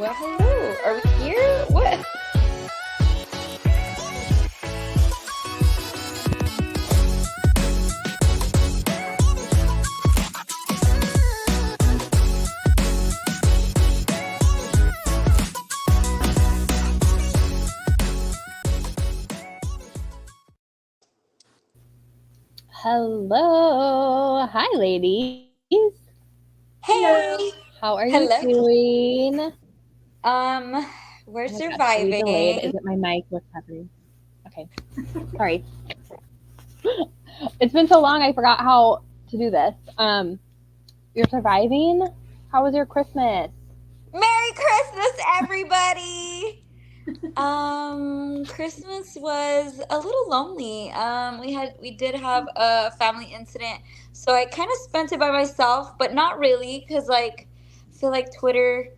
Well, hello. Are we here? What? Hello. Hi, ladies. Hey. How are you Hello. doing? We're Oh my gosh, are we delayed? surviving. Is it my mic? What's happening? Okay. Sorry. It's been so long, I forgot how to do this. You're surviving? How was your Christmas? Merry Christmas, everybody. Christmas was a little lonely. We did have a family incident, so I kind of spent it by myself, but not really, because like I feel like Twitter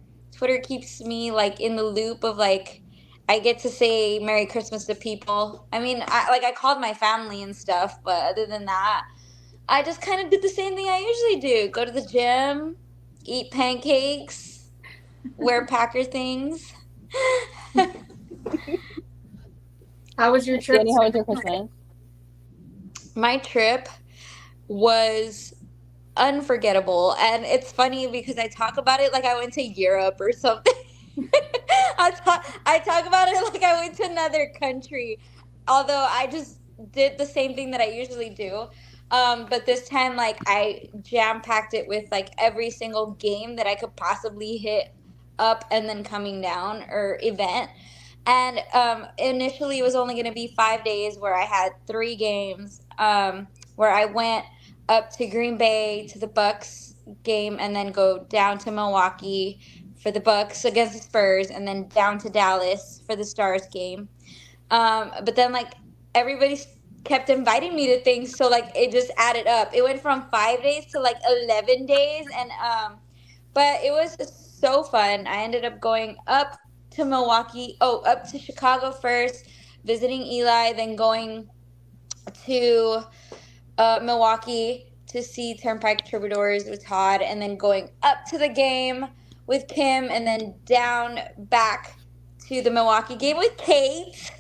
keeps me like in the loop of like I get to say Merry Christmas to people. I mean, I called my family and stuff, but other than that, I just kind of did the same thing I usually do: go to the gym, eat pancakes, wear Packer things. How was your trip? Danny, how was your Christmas? My trip was unforgettable, and it's funny because I talk about it like I went to Europe or something. I talk about it like I went to another country, although I just did the same thing that I usually do. But this time, like, I jam packed it with like every single game that I could possibly hit up and then coming down or event. And initially, it was only going to be 5 days where I had three games. Where I went up to Green Bay to the Bucks game, and then go down to Milwaukee for the Bucks against the Spurs, and then down to Dallas for the Stars game. But then like everybody kept inviting me to things, so like it just added up. It went from 5 days to like 11 days, and but it was just so fun. I ended up going up to Milwaukee, up to Chicago first, visiting Eli, then going to Milwaukee to see Turnpike Troubadours with Todd, and then going up to the game with Kim, and then down back to the Milwaukee game with Kate.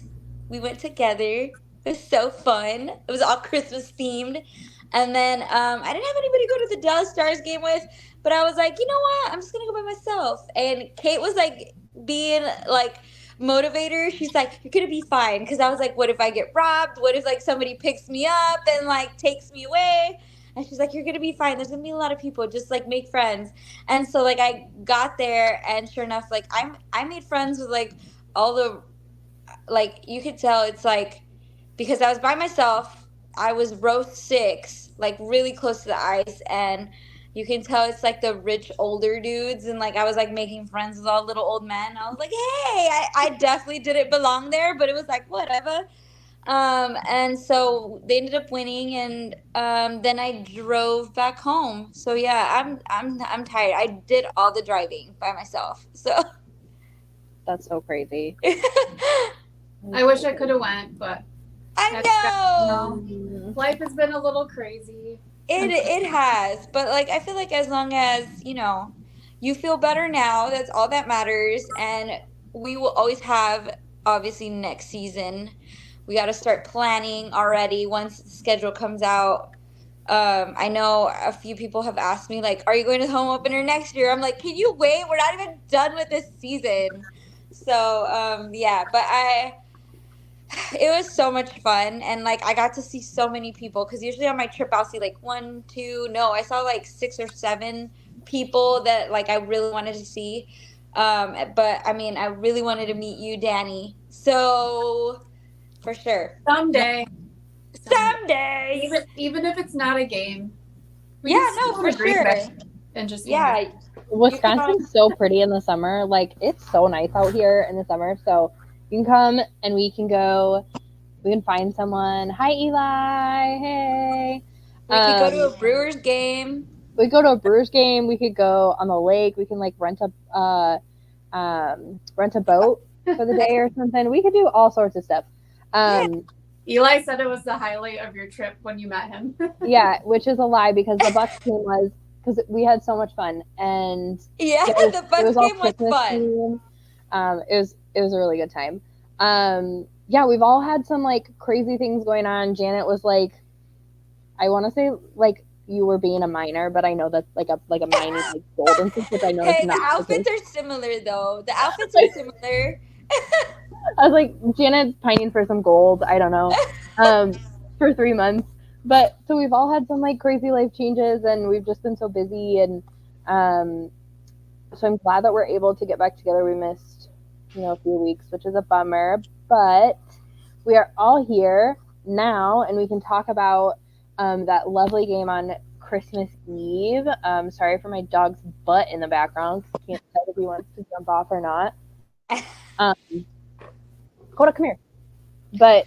We went together. It was so fun. It was all Christmas themed. And then I didn't have anybody to go to the Dallas Stars game with, but I was like, you know what? I'm just gonna go by myself. And Kate was like being like motivator. She's like, you're gonna be fine. Because I was like, what if I get robbed? What if like somebody picks me up and like takes me away? And she's like, you're gonna be fine. There's gonna be a lot of people. Just like make friends. And so like I got there, and sure enough, like I made friends with like all the, like, you could tell it's like, because I was by myself, I was row six, like really close to the ice, and you can tell it's like the rich older dudes, and like I was like making friends with all little old men. I was like, hey, I definitely didn't belong there, but it was like whatever. And so they ended up winning, and then I drove back home. So yeah, I'm tired. I did all the driving by myself. So That's so crazy. I wish I could have went, but I know. life has been a little crazy. It has, but like I feel like as long as, you feel better now, that's all that matters. And we will always have, obviously, next season. We got to start planning already once the schedule comes out. I know a few people have asked me like, "Are you going to the home opener next year?" I'm like, "Can you wait? We're not even done with this season." So, yeah, but it was so much fun, and like I got to see so many people, because usually on my trip I'll see like one, two, no, I saw like six or seven people that like I really wanted to see. But I mean, I really wanted to meet you, Danny. So for sure, Someday, someday. even if it's not a game, we Yeah, can no, still for agree sure. back and just Yeah, Wisconsin's so pretty in the summer. Like, it's so nice out here in the summer. So you can come and we can go. We can find someone. Hi, Eli. Hey. we could go to a Brewers game. We could go to a Brewers game. We could go on the lake. We can like rent a boat for the day or something. We could do all sorts of stuff. Eli said it was the highlight of your trip when you met him. Yeah, which is a lie, because the Bucks team was because we had so much fun, and Yeah, it was, the it bus was all game was Christmas fun. theme. It was a really good time. Yeah, we've all had some like crazy things going on. Janet was like, I want to say like you were being a minor, but I know that's like a mining like gold and stuff, which I know is Hey, the not the outfits case. are similar though. The outfits are similar. I was like, Janet's pining for some gold. I don't know. For 3 months. But so we've all had some like crazy life changes, and we've just been so busy, and so I'm glad that we're able to get back together. We missed, a few weeks, which is a bummer, but we are all here now, and we can talk about that lovely game on Christmas Eve. Sorry for my dog's butt in the background. Can't tell if he wants to jump off or not. Coda, come here. But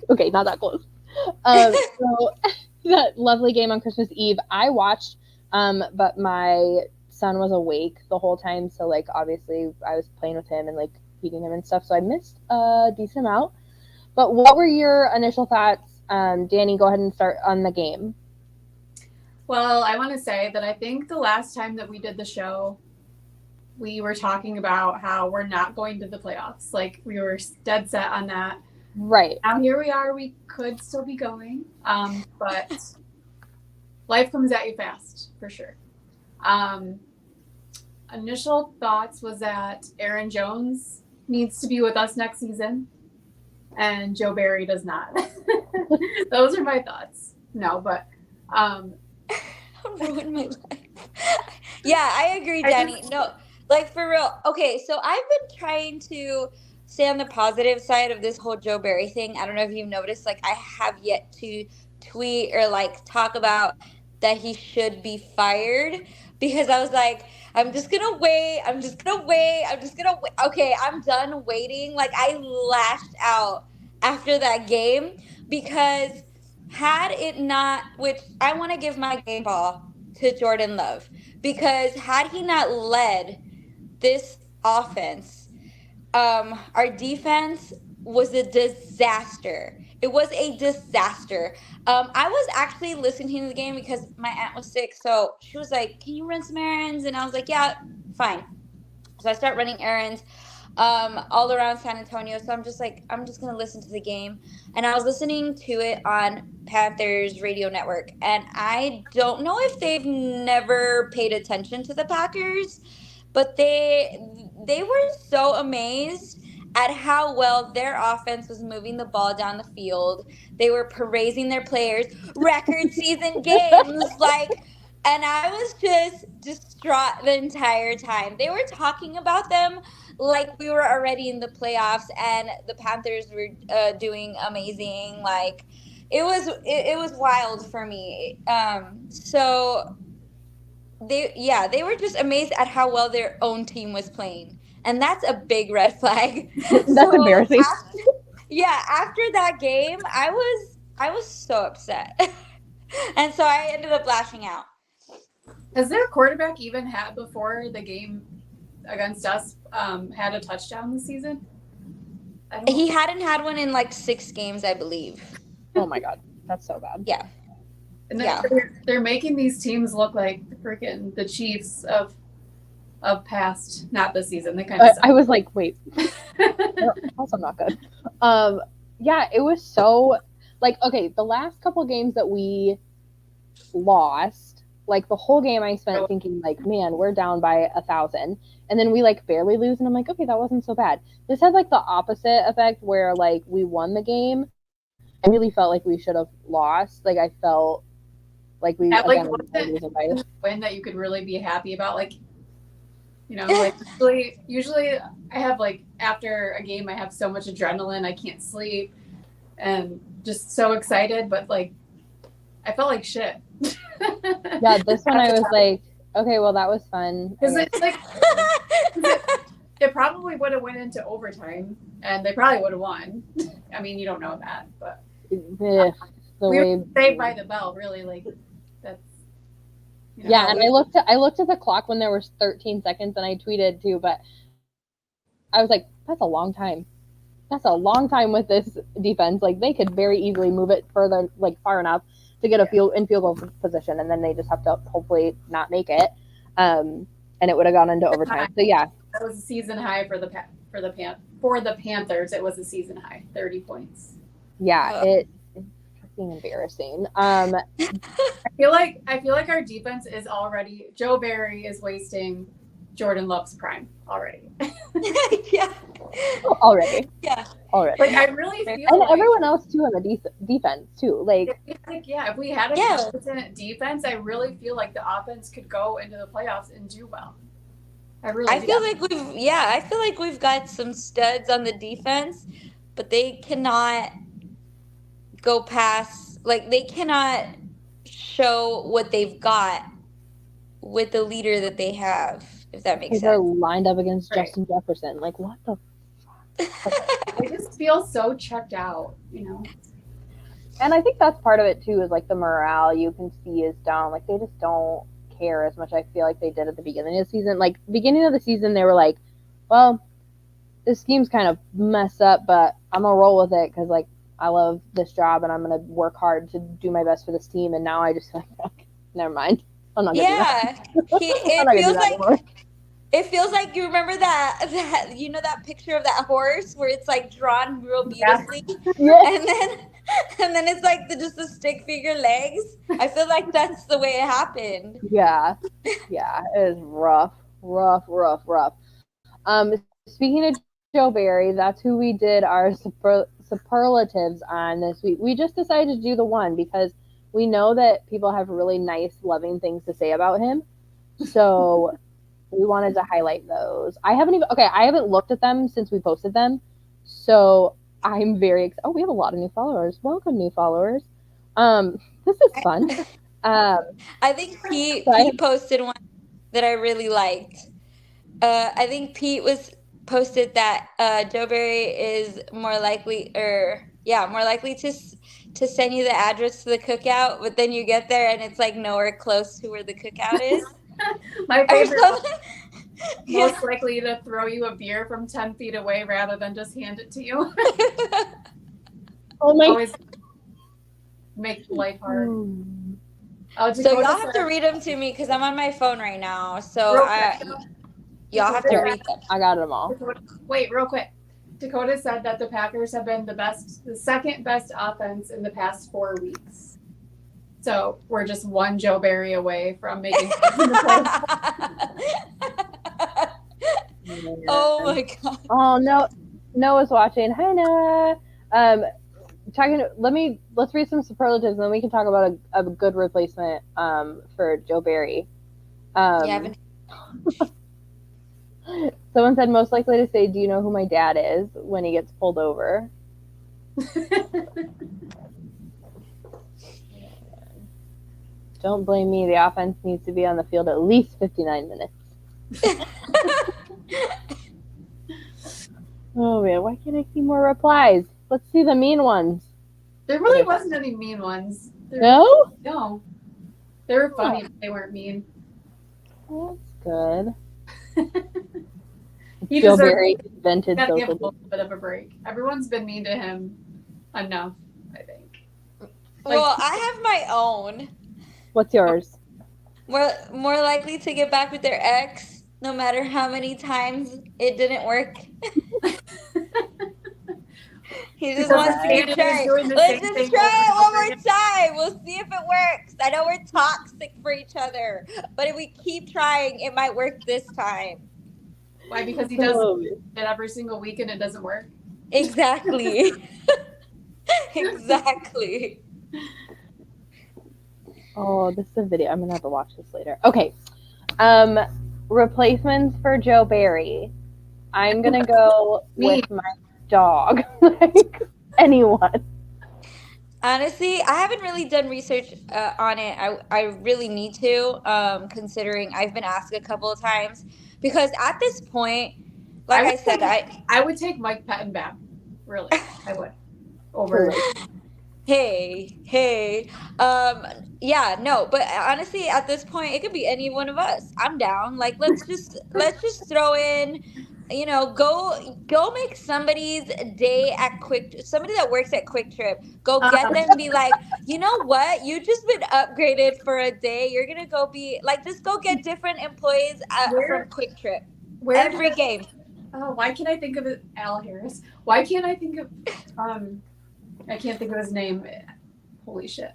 okay, not that close. So that lovely game on Christmas Eve, I watched, but my son was awake the whole time, so like obviously I was playing with him and like feeding him and stuff, so I missed a decent amount. But what were your initial thoughts? Danny, go ahead and start on the game. Well, I want to say that I think the last time that we did the show, we were talking about how we're not going to the playoffs. Like, we were dead set on that. Right. Now here we are. We could still be going, but life comes at you fast, for sure. Initial thoughts was that Aaron Jones needs to be with us next season, and Joe Barry does not. Those are my thoughts. No, but Ruined my life. Yeah, I agree, Danny. No, like for real. Okay, so I've been trying to stay on the positive side of this whole Joe Barry thing. I don't know if you've noticed, like I have yet to tweet or like talk about that he should be fired because I was like, I'm just gonna wait. I'm just gonna wait. I'm just gonna wait. Okay, I'm done waiting. Like I lashed out after that game because had it not, which I want to give my game ball to Jordan Love because had he not led this offense, our defense was a disaster. It was a disaster. I was actually listening to the game because my aunt was sick, so she was like, "Can you run some errands?" And I was like, "Yeah, fine." So I start running errands all around San Antonio. So I'm just like, I'm just gonna listen to the game. And I was listening to it on Panthers radio network. And I don't know if they've never paid attention to the Packers, but they were so amazed at how well their offense was moving the ball down the field. They were praising their players, record season games, like, and I was just distraught the entire time. They were talking about them like we were already in the playoffs and the Panthers were doing amazing. Like it was wild for me. So they were just amazed at how well their own team was playing, and that's a big red flag. That's So embarrassing. after that game, I was so upset, and so I ended up lashing out. Has their quarterback even had before the game against us had a touchdown this season? He hadn't had one in like 6 games, I believe. Oh my god, that's so bad. Yeah. And then Yeah. they're making these teams look like freaking the Chiefs of past, not this season. They kind of. I was like, wait, also not good. Yeah, it was so like okay. The last couple games that we lost, like the whole game, I spent thinking like, man, we're down by 1,000, and then we like barely lose, and I'm like, okay, that wasn't so bad. This had like the opposite effect where like we won the game. I really felt like we should have lost. Like I felt like we Yeah, like, again wasn't by a win that you could really be happy about. Like, like usually I have like after a game I have so much adrenaline I can't sleep and just so excited, but like I felt like shit. Yeah, this one I was like, okay, well that was fun. Because it's like it probably would have went into overtime and they probably would have won. I mean, you don't know that, but the we way were saved by the bell, really. Like that's yeah, and I looked at the clock when there was 13 seconds, and I tweeted too, but I was like, that's a long time. That's a long time with this defense. Like they could very easily move it further, like far enough. to get a field goal position, and then they just have to hopefully not make it. And it would have gone into overtime. So yeah, that was a season high for the Panthers. It was a season high, 30 points. Yeah, it's freaking embarrassing. I feel like our defense is already. Joe Barry is wasting Jordan Love's prime already. Yeah. Already. Yeah. Already. Like I really feel and like everyone else too on the defense too. Like if we had a competent defense, I really feel like the offense could go into the playoffs and do well. I feel like we've got some studs on the defense, but they cannot go past, like they cannot show what they've got with the leader that they have, if that makes sense. They're lined up against Justin Jefferson. Like what the I just feel so checked out, you know. And I think that's part of it too, is like the morale you can see is down. Like they just don't care as much, I feel like they did at the beginning of the season. Like beginning of the season they were like, well, this scheme's kind of messed up, but I'm gonna roll with it because like I love this job and I'm gonna work hard to do my best for this team. And now I just feel like, okay, never mind, I'm not gonna do that. It feels like you remember that you know that picture of that horse where it's like drawn real beautifully, and then it's like just the stick figure legs. I feel like that's the way it happened. Yeah, it is rough. Speaking of Joe Barry, that's who we did our superlatives on this week. We just decided to do the one because we know that people have really nice, loving things to say about him. So we wanted to highlight those. I haven't looked at them since we posted them. So I'm very excited. Oh, we have a lot of new followers. Welcome, new followers. This is fun. I think Pete posted one that I really liked. I think Pete posted that Joe Barry is more likely to send you the address to the cookout, but then you get there and it's like nowhere close to where the cookout is. My favorite most likely to throw you a beer from 10 feet away rather than just hand it to you. Oh my! Always make life hard. So y'all have to read them to me because I'm on my phone right now. So y'all have to read them. I got them all. Wait, real quick. Dakota said that the Packers have been the second best offense in the past 4 weeks. So we're just one Joe Barry away from making. Oh my god! Oh no, Noah's watching. Hi Noah. Let's read some superlatives, and then we can talk about a good replacement for Joe Barry. Someone said most likely to say, "Do you know who my dad is?" when he gets pulled over. Don't blame me. The offense needs to be on the field at least 59 minutes. Oh man, why can't I see more replies? Let's see the mean ones. There really wasn't any mean ones. No? No. They were funny, but they weren't mean. Well, that's good. Joe Barry invented social media. A little bit of a break. Everyone's been mean to him enough, I think. Well, I have my own. What's yours? More likely to get back with their ex, no matter how many times it didn't work. He just wants to keep trying. Let's just try it one more time. We'll see if it works. I know we're toxic for each other, but if we keep trying, it might work this time. Why? Because he does it every single week and it doesn't work? Exactly. Exactly. Oh, this is a video. I'm going to have to watch this later. Okay. Replacements for Joe Barry. I'm going to go with my dog. Like, anyone. Honestly, I haven't really done research on it. I really need to, considering I've been asked a couple of times. Because at this point, like I said, I would take Mike Pettenbach. Really, I would. Over. Hey. Yeah, no, but honestly, at this point, it could be any one of us. I'm down. Like, let's just throw in go make somebody's day at somebody that works at Quick Trip. Go get them and be like, you know what? You just been upgraded for a day. You're gonna go be like, just go get different employees from Quick Trip every game. Oh, why can't I think of it? Al Harris. Why can't I think of? I can't think of his name. Holy shit.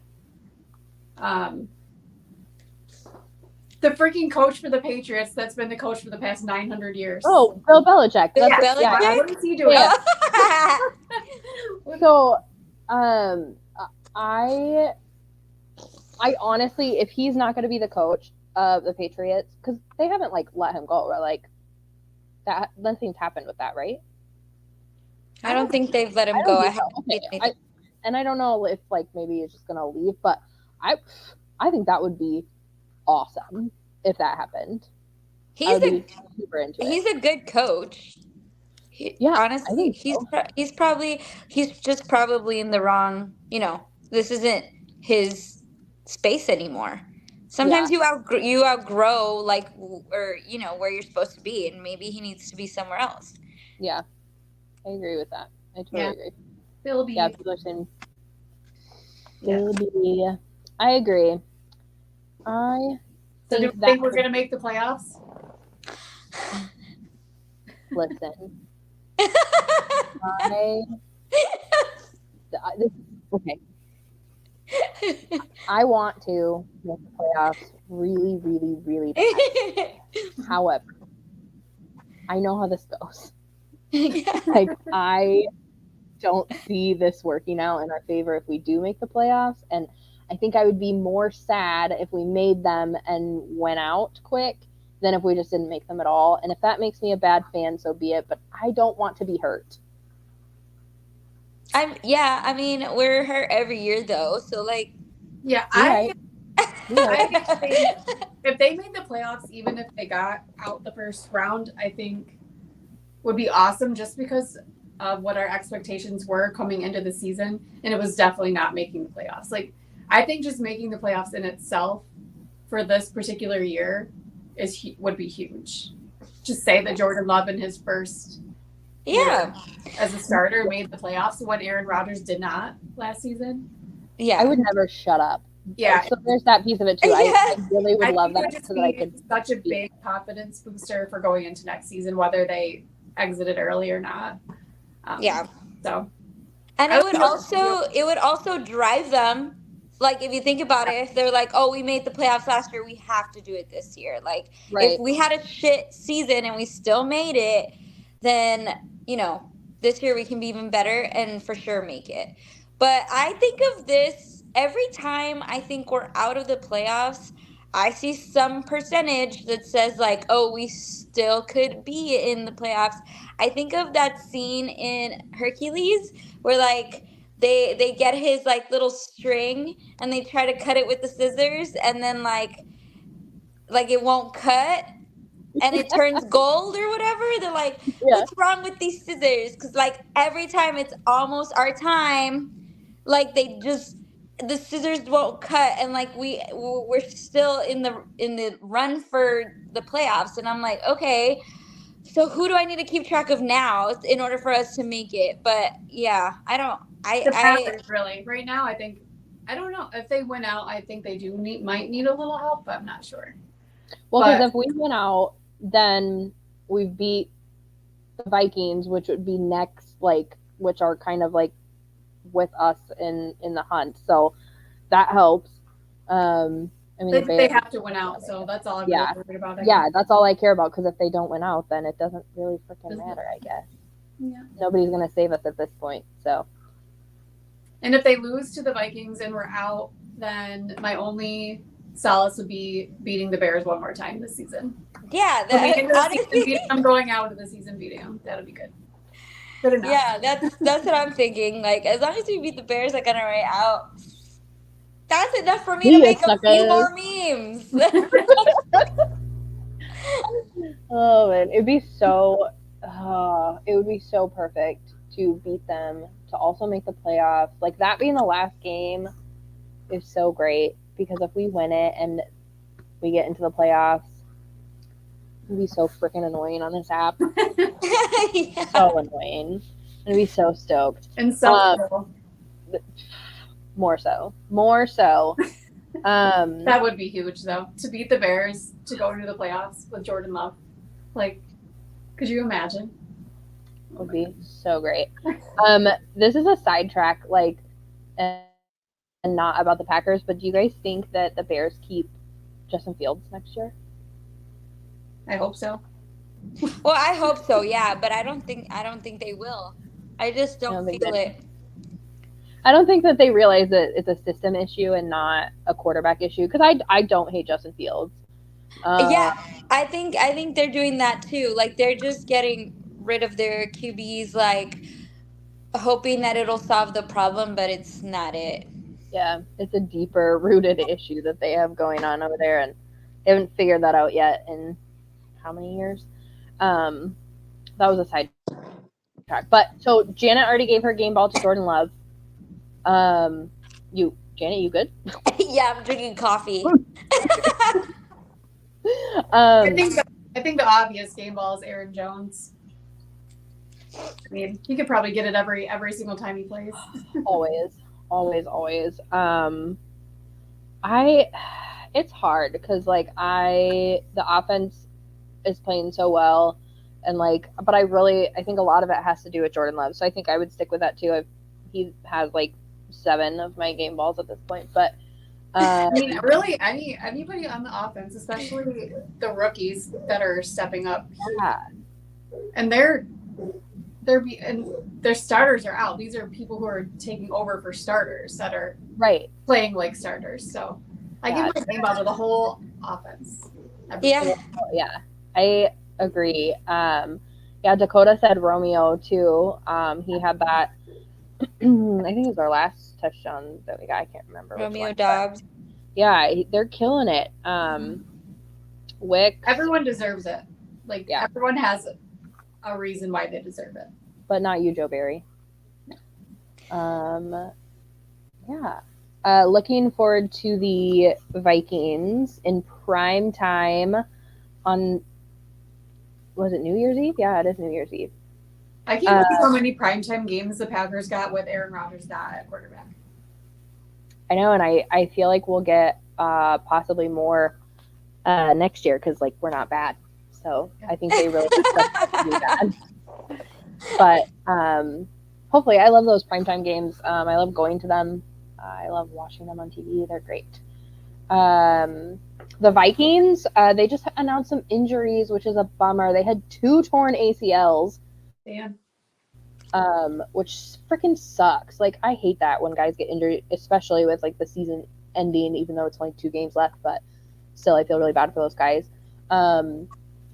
The freaking coach for the Patriots that's been the coach for the past 900 years. Oh, Bill Belichick. Bill Belichick? Yeah. What is he doing? Yeah. So, I honestly, if he's not going to be the coach of the Patriots, because they haven't like let him go, or like that, nothing's happened with that, right? I don't think they've let him go. I don't know if like maybe he's just going to leave, but I think that would be awesome if that happened. He's super into it. He's a good coach. Honestly, he's just probably in the wrong. This isn't his space anymore. Sometimes you outgrow like where you're supposed to be, and maybe he needs to be somewhere else. Yeah, I agree with that. I totally agree. Phil B. Yeah, people are saying Phil B. I agree. So do you think we're gonna make the playoffs? Listen. Okay. I want to make the playoffs really, really, really bad. However, I know how this goes. Like, I don't see this working out in our favor if we do make the playoffs, and I think I would be more sad if we made them and went out quick than if we just didn't make them at all. And if that makes me a bad fan, so be it. But I don't want to be hurt. I mean, we're hurt every year though. So like, I think if they made the playoffs, even if they got out the first round, I think would be awesome just because of what our expectations were coming into the season. And it was definitely not making the playoffs. Like, I think just making the playoffs in itself for this particular year would be huge. Just say that Jordan Love in his first year as a starter made the playoffs when Aaron Rodgers did not last season. Yeah, I would never shut up. Yeah, so there's that piece of it too. I really would love that so that I could. Such a big confidence booster for going into next season, whether they exited early or not. So, and it would also drive them. Like, if you think about it, if they're like, oh, we made the playoffs last year, we have to do it this year. Like, if we had a shit season and we still made it, then, this year we can be even better and for sure make it. But I think of this every time I think we're out of the playoffs, I see some percentage that says, like, oh, we still could be in the playoffs. I think of that scene in Hercules where, like, they get his like little string and they try to cut it with the scissors, and then like it won't cut and it turns gold or whatever. They're like, what's wrong with these scissors? Because like every time it's almost our time, like the scissors won't cut, and like we're still in the run for the playoffs. And I'm like, okay, so who do I need to keep track of now in order for us to make it? But yeah, the Packers really right now. I don't know if they win out. I think they might need a little help, but I'm not sure. Well, because if we win out, then we beat the Vikings, which would be next, like, which are kind of like with us in the hunt. So that helps. I mean, they have to win out, so that's all I'm really worried about. That's all I care about, because if they don't win out, then it doesn't really freaking matter, I guess. Yeah. Nobody's going to save us at this point, so. And if they lose to the Vikings and we're out, then my only solace would be beating the Bears one more time this season. Yeah. I'm going out of the season beating them. That'll be good. Good enough. Yeah, that's what I'm thinking. Like, as long as we beat the Bears, like, on our way out, that's enough for me to make a few more memes. Oh man, it would be so perfect to beat them, to also make the playoffs. Like, that being the last game is so great, because if we win it and we get into the playoffs, It'd be so freaking annoying on this app. Yeah. So annoying. I'd be so stoked. And so cool. More so. That would be huge, though, to beat the Bears, to go into the playoffs with Jordan Love. Like, could you imagine? Would be so great. This is a sidetrack, like, and not about the Packers, but do you guys think that the Bears keep Justin Fields next year? I hope so. Well, I hope so, yeah, but I don't think they will. I just don't think feel that- it. I don't think that they realize that it's a system issue and not a quarterback issue, because I don't hate Justin Fields. Yeah, I think they're doing that too. Like they're just getting rid of their QBs, like hoping that it'll solve the problem, but it's not it. Yeah, it's a deeper rooted issue that they have going on over there, and they haven't figured that out yet in how many years? That was a side track. But so Janet already gave her game ball to Jordan Love. Janet, you good? Yeah, I'm drinking coffee. I think the obvious game ball is Aaron Jones. I mean, he could probably get it every single time he plays. always. It's hard because like the offense is playing so well, and like, but I think a lot of it has to do with Jordan Love. So I think I would stick with that too. He has like 7 of my game balls at this point, but. I mean, really, anybody on the offense, especially the rookies that are stepping up, Yeah. and their starters are out. These are people who are taking over for starters that are Right. playing like starters. So I give my game ball to the whole offense. Yeah. Yeah, I agree. Dakota said Romeo too. He had that. I think it was our last touchdown that we got. I can't remember. Romeo Dobbs. Yeah, they're killing it. Wick. Everyone deserves it. Like Yeah. everyone has a reason why they deserve it. But not you, Joe Barry. Yeah. Looking forward to the Vikings in prime time on. Was it New Year's Eve? Yeah, it is New Year's Eve. I can't believe how many primetime games the Packers got with Aaron Rodgers not at quarterback. I know, and I feel like we'll get possibly more next year because like we're not bad, so I think they really expect us to be bad. But hopefully, I love those primetime games. I love going to them. I love watching them on TV. They're great. The Vikings, they just announced some injuries, which is a bummer. They had 2 torn ACLs. Damn. Which freaking sucks. Like, I hate that when guys get injured, especially with like the season ending, even though it's only 2 games left, but still I feel really bad for those guys.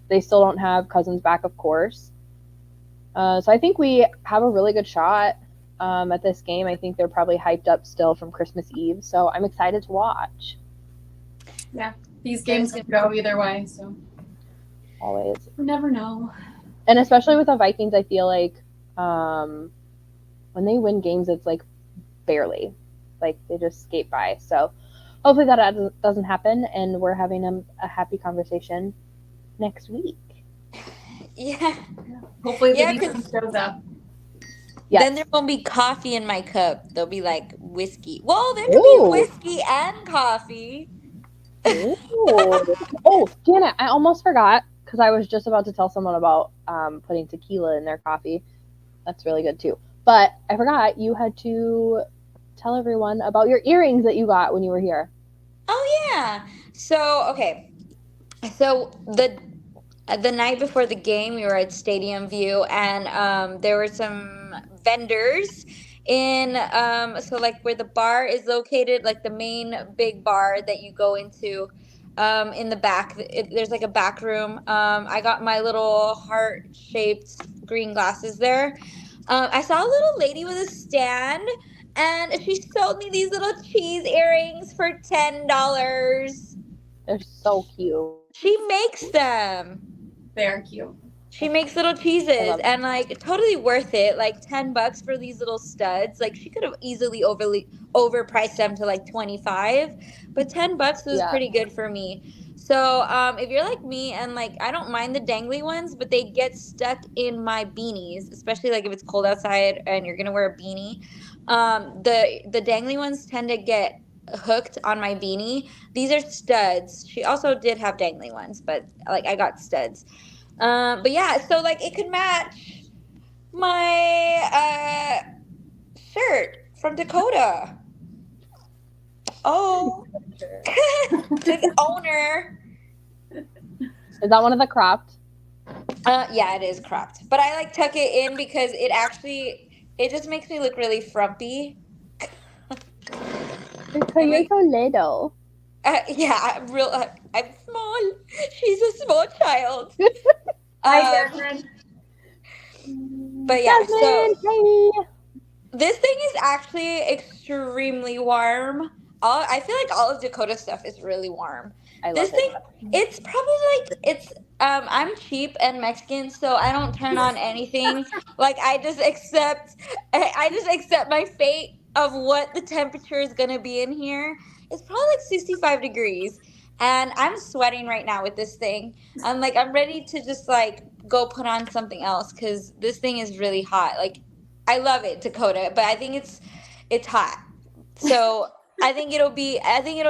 They still don't have Cousins back, of course. So I think we have a really good shot at this game. I think they're probably hyped up still from Christmas Eve, so I'm excited to watch. Yeah, these games can go either way, so Always. you never know. And especially with the Vikings, I feel like when they win games, it's like barely. Like they just skate by. So hopefully that doesn't happen, and we're having a happy conversation next week. Yeah. Hopefully the Yeah, defense shows up. Yes. Then there won't be coffee in my cup. There'll be like whiskey. Well, there could Ooh. be whiskey and coffee. Ooh. Oh, Janet, I almost forgot because I was just about to tell someone about putting tequila in their coffee. That's really good too. But I forgot you had to tell everyone about your earrings that you got when you were here. Oh yeah. So okay. So the night before the game, we were at Stadium View, and there were some vendors in so like where the bar is located, like the main big bar that you go into. In the back, there's like a back room. I got my little heart-shaped green glasses there. I saw a little lady with a stand, and she sold me these little cheese earrings for $10. They're so cute. She makes them. They are cute. She makes little I cheeses, love and like totally worth it. Like $10 for these little studs. Like she could have easily overpriced them to like 25, but $10 was Yeah. pretty good for me. So if you're like me and like I don't mind the dangly ones, but they get stuck in my beanies, especially like if it's cold outside and you're gonna wear a beanie. The dangly ones tend to get hooked on my beanie. These are studs. She also did have dangly ones, but like I got studs. But yeah, so like it could match my shirt from Dakota. Oh, the owner. Is that one of the cropped? Yeah, it is cropped, but I like tuck it in because it just makes me look really frumpy. Because you're so little. Yeah, I'm small. She's a small child. Hi, Um, Jasmine. but yeah, so Jasmine, hey. this thing is actually extremely warm. I feel like all of Dakota stuff is really warm. I This love it. thing, it's probably like it's. I'm cheap and Mexican, so I don't turn on anything. Like I just accept my fate of what the temperature is gonna be in here. It's probably like 65 degrees, and I'm sweating right now with this thing. I'm ready to just like go put on something else because this thing is really hot. Like I love it, Dakota, but I think it's hot. So I think it'll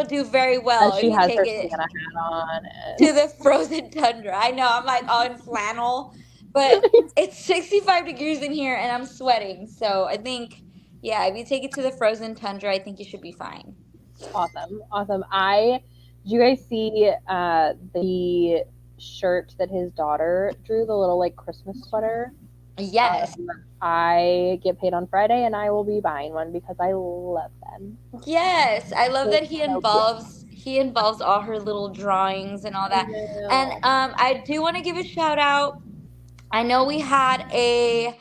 do very well if She you has take her it Santa hat on. to the frozen tundra. I know I'm like all in flannel, but it's 65 degrees in here and I'm sweating. So I think yeah, if you take it to the frozen tundra, I think you should be fine. Awesome. Did you guys see the shirt that his daughter drew, the little like Christmas sweater? Yes. I get paid on Friday and I will be buying one because I love them. Yes, I love that So cute. he involves all her little drawings and all I that. And know. I do want to give a shout out. I know we had I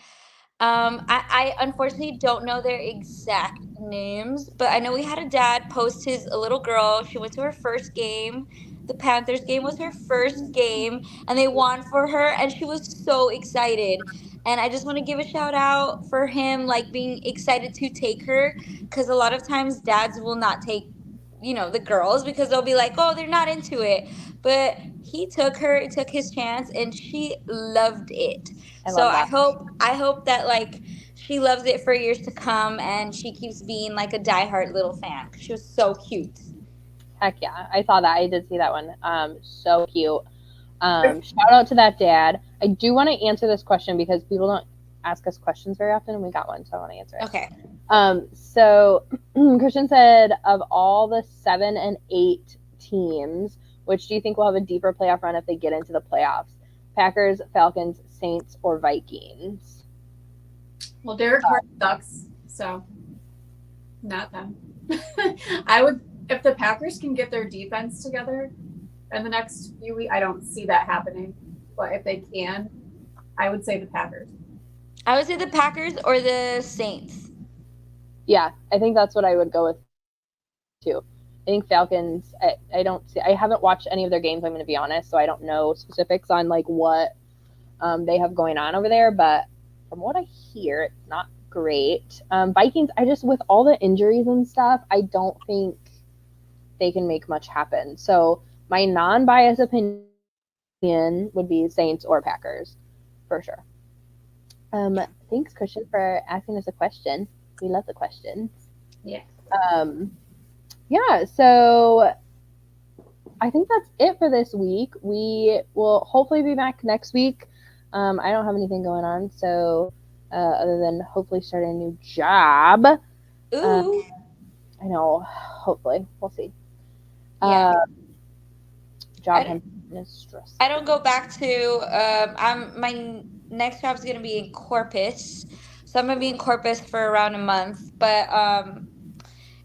unfortunately don't know their exact names, but I know we had a dad post a little girl. She went to her first game. The Panthers game was her first game, and they won for her, and she was so excited. And I just want to give a shout out for him, like being excited to take her, because a lot of times dads will not take, the girls because they'll be like, oh, they're not into it. But he took her, took his chance, and she loved it. I So love that. I hope that like she loves it for years to come and she keeps being like a diehard little fan because she was so cute. Heck yeah. I saw that. I did see that one. So cute. Shout out to that dad. I do want to answer this question because people don't ask us questions very often, and we got one, so I want to answer it. Okay. So Christian said, of all the 7 and 8 teams, which do you think will have a deeper playoff run if they get into the playoffs? Packers, Falcons, Saints, or Vikings? Well, Derek Carr sucks, so not them. I would, if the Packers can get their defense together in the next few weeks. I don't see that happening, but if they can, I would say the Packers. I would say the Packers or the Saints. Yeah, I think that's what I would go with too. I think Falcons. I haven't watched any of their games. I'm going to be honest, so I don't know specifics on like what they have going on over there. But from what I hear, it's not great. Vikings. With all the injuries and stuff, I don't think they can make much happen. So my non-biased opinion would be Saints or Packers, for sure. Thanks, Christian, for asking us a question. We love the questions. Yeah. Yeah, so I think that's it for this week. We will hopefully be back next week. I don't have anything going on, so other than hopefully starting a new job. Ooh. I know, hopefully. We'll see. Yeah. Job hunting is stressful. I don't go back to my next job is gonna be in Corpus. So I'm gonna be in Corpus for around a month. But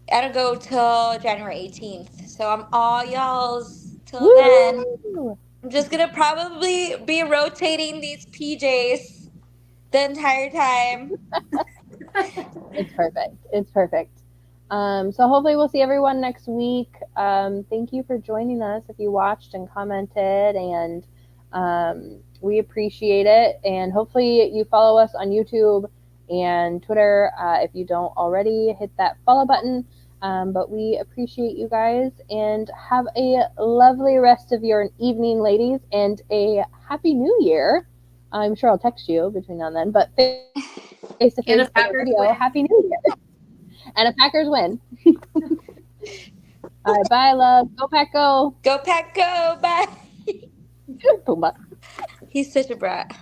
I don't go till January 18th. So I'm all y'all's till then. Woo! I'm just gonna probably be rotating these PJs the entire time. It's perfect. So hopefully we'll see everyone next week. Thank you for joining us if you watched and commented, and we appreciate it. And hopefully you follow us on YouTube and Twitter. If you don't already, hit that follow button. But we appreciate you guys and have a lovely rest of your evening, ladies, and a happy new year. I'm sure I'll text you between now and then, but face to And face a Packers video, win. happy new year. And a Packers win. All right, bye, love. Go Pack, go. Go Pack, go! Bye. Pumbaa. He's such a brat.